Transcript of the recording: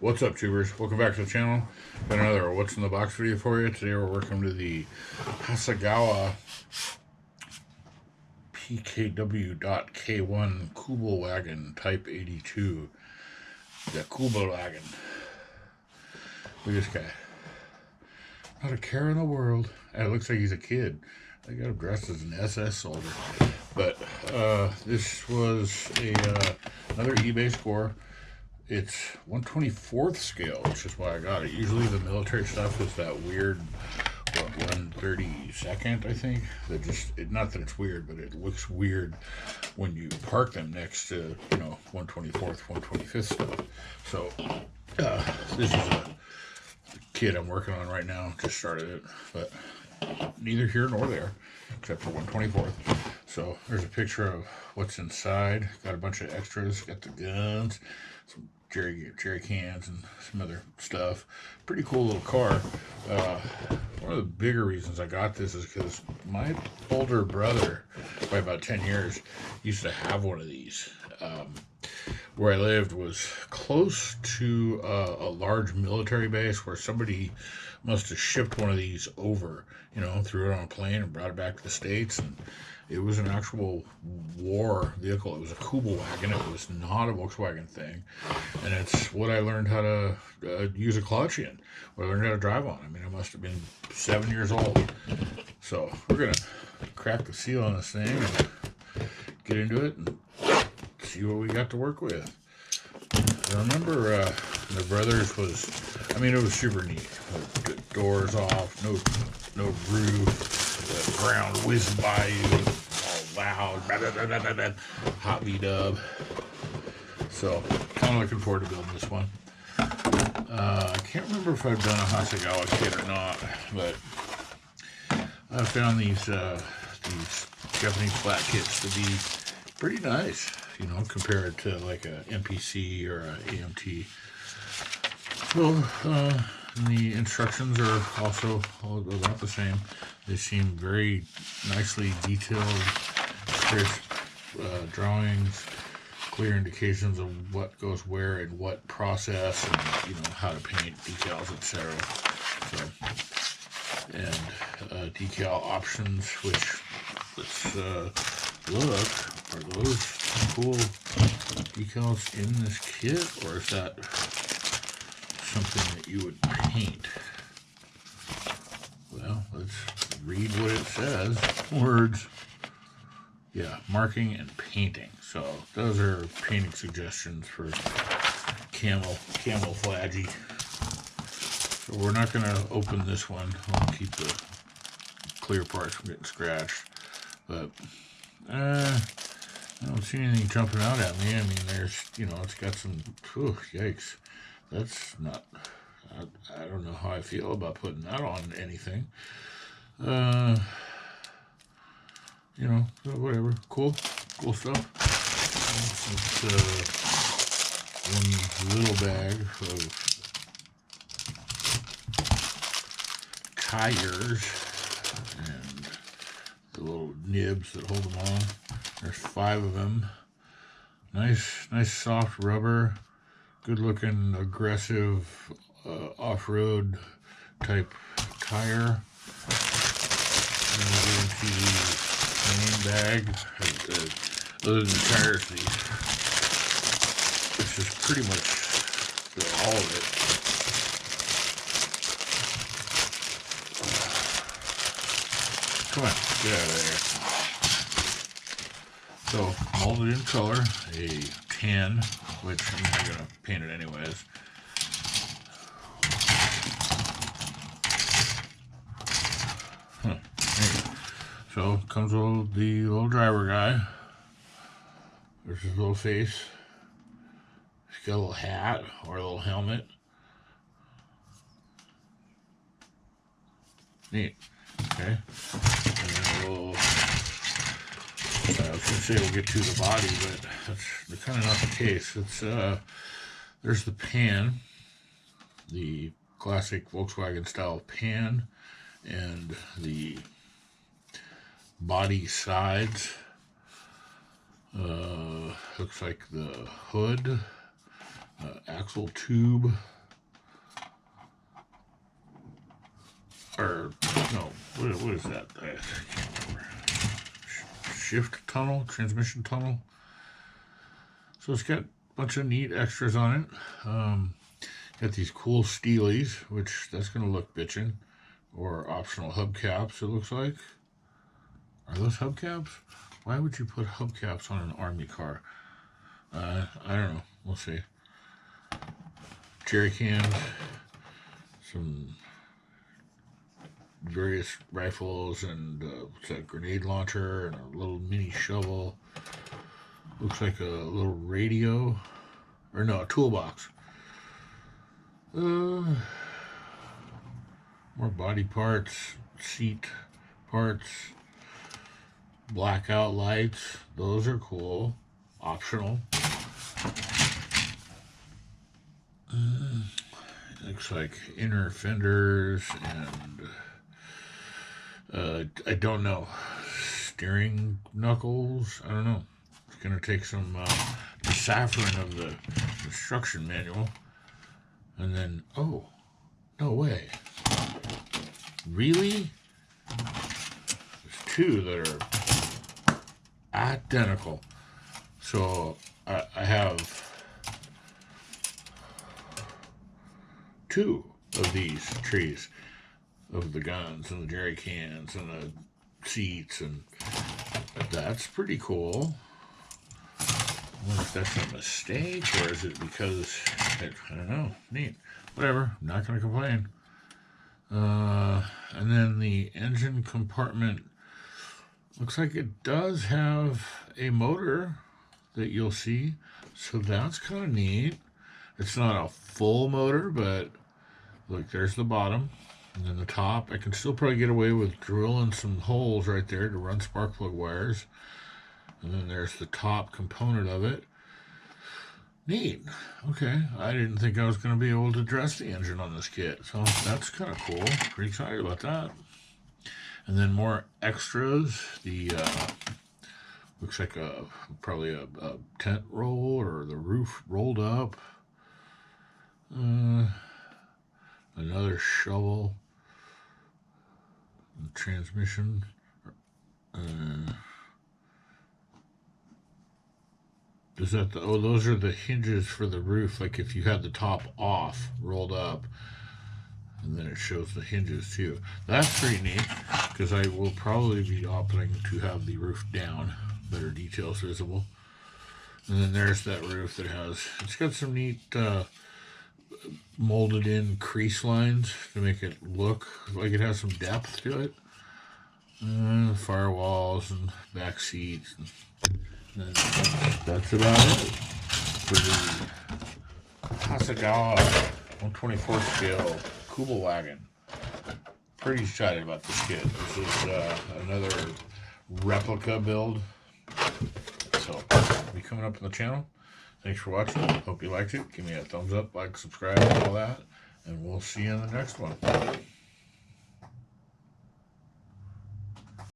What's up, tubers? Welcome back to the channel. Got another What's in the Box video for you. Today we're working to the Hasegawa PKW.K1 Kubelwagen Type 82. The Kubelwagen. Look at this guy. Not a care in the world. It looks like he's a kid. They got him dressed as an SS soldier. But this was another eBay score. It's 1/24th scale, which is why I got it. Usually the military stuff is that weird, 1/32nd, I think. That not that it's weird, but it looks weird when you park them next to, 1/24th, 1/25th stuff. So, this is a kit I'm working on right now. Just started it, but neither here nor there, except for 1/24th. So, there's a picture of what's inside. Got a bunch of extras. Got the guns, some jerry cans, and some other stuff. Pretty cool little car. One of the bigger reasons I got this is because my older brother, by about 10 years, used to have one of these. Where I lived was close to a large military base where somebody must have shipped one of these over, threw it on a plane and brought it back to the States. And it was an actual war vehicle. It was a Kubelwagen. It was not a Volkswagen thing. And it's what I learned how to use a clutch in. What I learned how to drive on. I mean, I must have been 7 years old. So we're going to crack the seal on this thing and get into it and see what we got to work with. I remember the brothers was, it was super neat. The doors off, no roof, the ground whizzed by you, all loud, hot V-dub. So, kind of looking forward to building this one. I can't remember if I've done a Hasegawa kit or not, but I found these Japanese flat kits to be pretty nice, compared to like a MPC or a AMT. So, the instructions are also about the same. They seem very nicely detailed, crisp drawings, clear indications of what goes where in what process, and how to paint decals, etc. So, and decal options, which let's look. Are those cool decals in this kit, or is that something that you would paint? Well, let's read what it says. Words. Yeah, marking and painting. So those are painting suggestions for camouflagey. So we're not going to open this one. I'll keep the clear parts from getting scratched. But I don't see anything jumping out at me. There's, it's got some, yikes. That's not, I don't know how I feel about putting that on anything. Whatever. Cool stuff. It's one little bag of tires and the little nibs that hold them on. There's 5 of them. Nice soft rubber. Good looking, aggressive off-road type tire. And we get into the main bag. Other than the tires, it's just pretty much all of it. Come on, get out of there. So, molded in color, a tan, which I'm going to paint it anyways. So, comes the little driver guy. There's his little face. He's got a little hat or a little helmet. Neat. Okay. And then I was going to say we'll get to the body, but that's kind of not the case. It's there's the pan, the classic Volkswagen style pan, and the body sides. Looks like the hood, axle tube. Or, no, what is that? I can't remember. Shift tunnel, transmission tunnel. So it's got a bunch of neat extras on it. Got these cool steelies, which that's going to look bitchin'. Or optional hubcaps, it looks like. Are those hubcaps? Why would you put hubcaps on an army car? I don't know. We'll see. Jerry cans. Some various rifles and what's that, grenade launcher and a little mini shovel. Looks like a little radio. Or no, a toolbox. More body parts, seat parts, blackout lights. Those are cool. Optional. Looks like inner fenders and I don't know. Steering knuckles. I don't know. It's gonna take some deciphering of the instruction manual. And then, oh, no way. Really? There's two that are identical. So I have two of these trees, of the guns and the jerry cans and the seats, and that's pretty cool. I wonder if that's a mistake, or is it because, I don't know, neat. Whatever, I'm not going to complain. And then the engine compartment looks like it does have a motor that you'll see, so that's kind of neat. It's not a full motor, but look, there's the bottom, and then the top. I can still probably get away with drilling some holes right there to run spark plug wires. And then there's the top component of it. Neat. Okay, I didn't think I was going to be able to dress the engine on this kit, so that's kind of cool. Pretty excited about that. And then more extras. The looks like probably a tent roll, or the roof rolled up. Another shovel. Transmission. Is that those are the hinges for the roof, like if you had the top off, rolled up, and then it shows the hinges too. That's pretty neat, because I will probably be opting to have the roof down, better details visible. And then there's that roof that it's got some neat molded in crease lines to make it look like it has some depth to it. Firewalls and back seats. And that's about it for the Hasegawa 1/24 scale Kubelwagen. Pretty excited about this kit. This is another replica build. So, it'll be coming up on the channel. Thanks for watching. Hope you liked it. Give me a thumbs up, like, subscribe, all that. And we'll see you in the next one.